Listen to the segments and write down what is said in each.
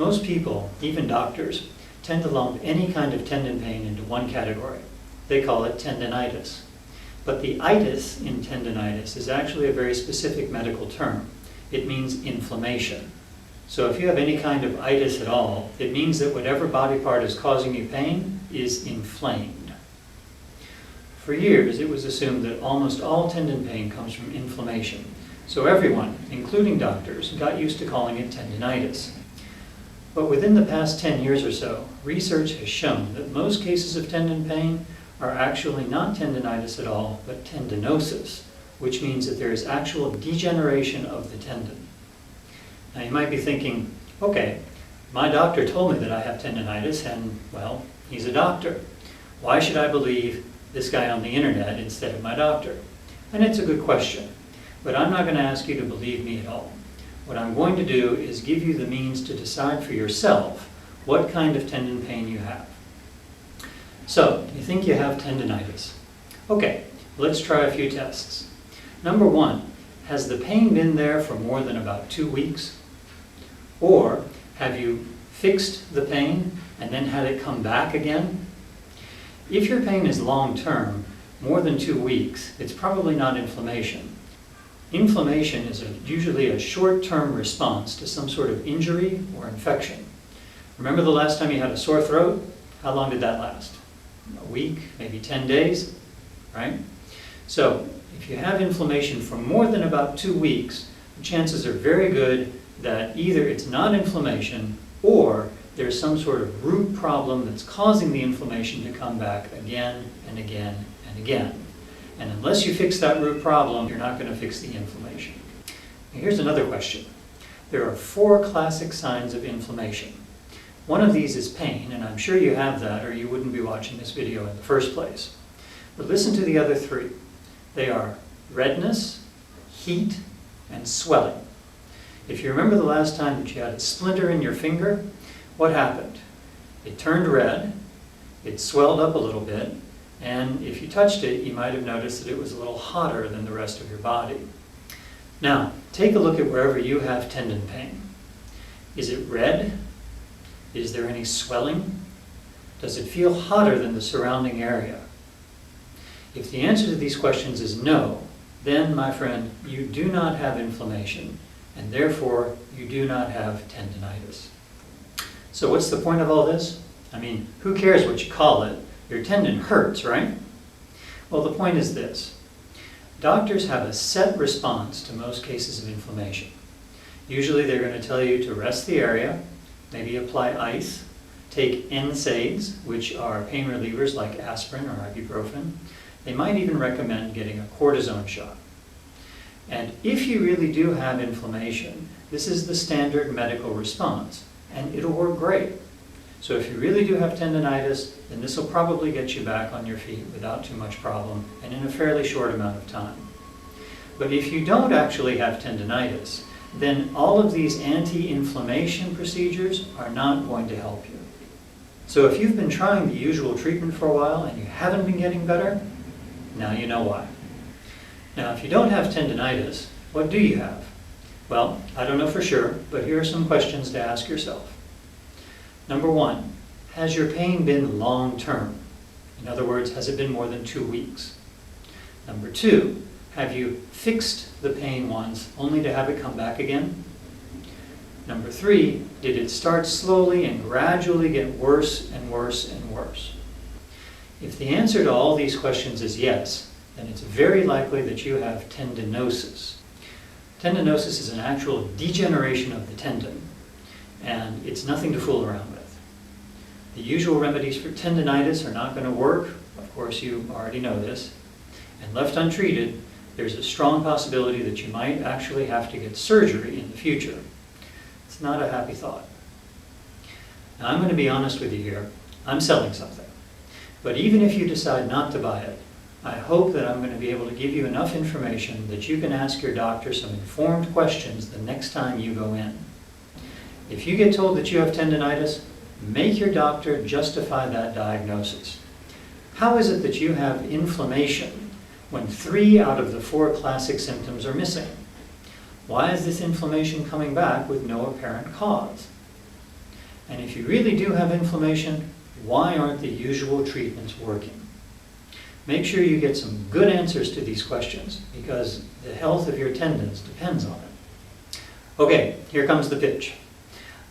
Most people, even doctors, tend to lump any kind of tendon pain into one category. They call it tendonitis. But the itis in tendonitis is actually a very specific medical term. It means inflammation. So if you have any kind of itis at all, it means that whatever body part is causing you pain is inflamed. For years, it was assumed that almost all tendon pain comes from inflammation. So everyone, including doctors, got used to calling it tendonitis. But within the past 10 years or so, research has shown that most cases of tendon pain are actually not tendonitis at all, but tendonosis, which means that there is actual degeneration of the tendon. Now you might be thinking, okay, my doctor told me that I have tendonitis and, well, he's a doctor. Why should I believe this guy on the internet instead of my doctor? And it's a good question, but I'm not going to ask you to believe me at all. What I'm going to do is give you the means to decide for yourself what kind of tendon pain you have. So, you think you have tendonitis. Okay, let's try a few tests. Number one, has the pain been there for more than about 2 weeks? Or have you fixed the pain and then had it come back again? If your pain is long-term, more than 2 weeks, it's probably not inflammation. Inflammation is usually a short-term response to some sort of injury or infection. Remember the last time you had a sore throat? How long did that last? A week, maybe 10 days, right? So if you have inflammation for more than about 2 weeks, the chances are very good that either it's not inflammation or there's some sort of root problem that's causing the inflammation to come back again and again and again. And unless you fix that root problem, you're not going to fix the inflammation. Now, here's another question. There are 4 classic signs of inflammation. One of these is pain, and I'm sure you have that or you wouldn't be watching this video in the first place. But listen to the other 3. They are redness, heat, and swelling. If you remember the last time that you had a splinter in your finger, what happened? It turned red, it swelled up a little bit, and if you touched it, you might have noticed that it was a little hotter than the rest of your body. Now, take a look at wherever you have tendon pain. Is it red? Is there any swelling? Does it feel hotter than the surrounding area? If the answer to these questions is no, then, my friend, you do not have inflammation, and therefore you do not have tendonitis. So what's the point of all this? I mean, who cares what you call it? Your tendon hurts, right? Well, the point is this. Doctors have a set response to most cases of inflammation. Usually they're going to tell you to rest the area, maybe apply ice, take NSAIDs, which are pain relievers like aspirin or ibuprofen. They might even recommend getting a cortisone shot. And if you really do have inflammation, this is the standard medical response, and it'll work great. So if you really do have tendonitis, then this will probably get you back on your feet without too much problem and in a fairly short amount of time. But if you don't actually have tendonitis, then all of these anti-inflammation procedures are not going to help you. So if you've been trying the usual treatment for a while and you haven't been getting better, now you know why. Now, if you don't have tendonitis, what do you have? Well, I don't know for sure, but here are some questions to ask yourself. Number 1, has your pain been long-term? In other words, has it been more than 2 weeks? Number 2, have you fixed the pain once only to have it come back again? Number 3, did it start slowly and gradually get worse and worse and worse? If the answer to all these questions is yes, then it's very likely that you have tendinosis. Tendinosis is an actual degeneration of the tendon, and it's nothing to fool around with. The usual remedies for tendonitis are not going to work. Of course, you already know this. And left untreated, there's a strong possibility that you might actually have to get surgery in the future. It's not a happy thought. Now, I'm going to be honest with you here. I'm selling something. But even if you decide not to buy it, I hope that I'm going to be able to give you enough information that you can ask your doctor some informed questions the next time you go in. If you get told that you have tendonitis, make your doctor justify that diagnosis. How is it that you have inflammation when 3 out of the 4 classic symptoms are missing? Why is this inflammation coming back with no apparent cause? And if you really do have inflammation, why aren't the usual treatments working? Make sure you get some good answers to these questions because the health of your tendons depends on it. Okay, here comes the pitch.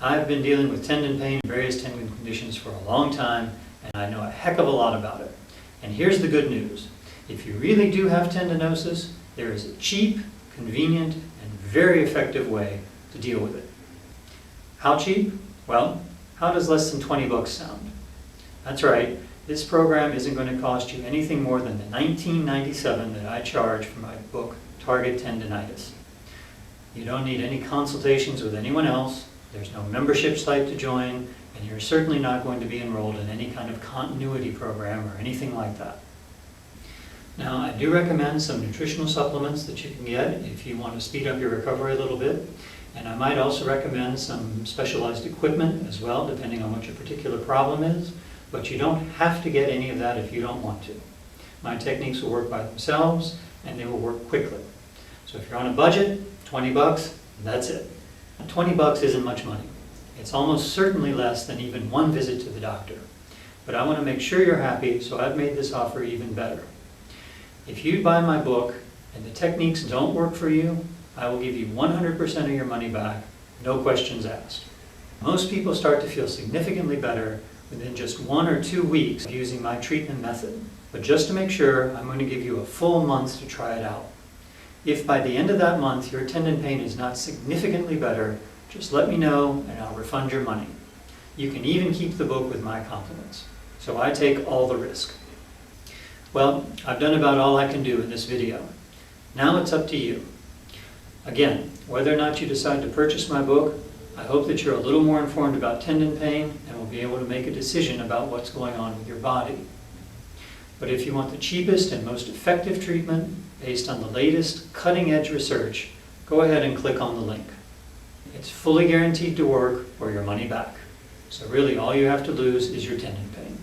I've been dealing with tendon pain and various tendon conditions for a long time, and I know a heck of a lot about it. And here's the good news. If you really do have tendinosis, there is a cheap, convenient, and very effective way to deal with it. How cheap? Well, how does less than 20 bucks sound? That's right, this program isn't going to cost you anything more than the $19.97 that I charge for my book, Target Tendonitis. You don't need any consultations with anyone else, there's no membership site to join, and you're certainly not going to be enrolled in any kind of continuity program or anything like that. Now, I do recommend some nutritional supplements that you can get if you want to speed up your recovery a little bit. And I might also recommend some specialized equipment as well, depending on what your particular problem is. But you don't have to get any of that if you don't want to. My techniques will work by themselves, and they will work quickly. So if you're on a budget, 20 bucks, that's it. 20 bucks isn't much money. It's almost certainly less than even one visit to the doctor. But I want to make sure you're happy, so I've made this offer even better. If you buy my book and the techniques don't work for you, I will give you 100% of your money back, no questions asked. Most people start to feel significantly better within just 1 or 2 weeks of using my treatment method. But just to make sure, I'm going to give you a full month to try it out. If by the end of that month your tendon pain is not significantly better, just let me know and I'll refund your money. You can even keep the book with my compliments. So I take all the risk. Well, I've done about all I can do in this video. Now it's up to you. Again, whether or not you decide to purchase my book, I hope that you're a little more informed about tendon pain and will be able to make a decision about what's going on with your body. But if you want the cheapest and most effective treatment based on the latest cutting-edge research, go ahead and click on the link. It's fully guaranteed to work or your money back. So really all you have to lose is your tendon pain.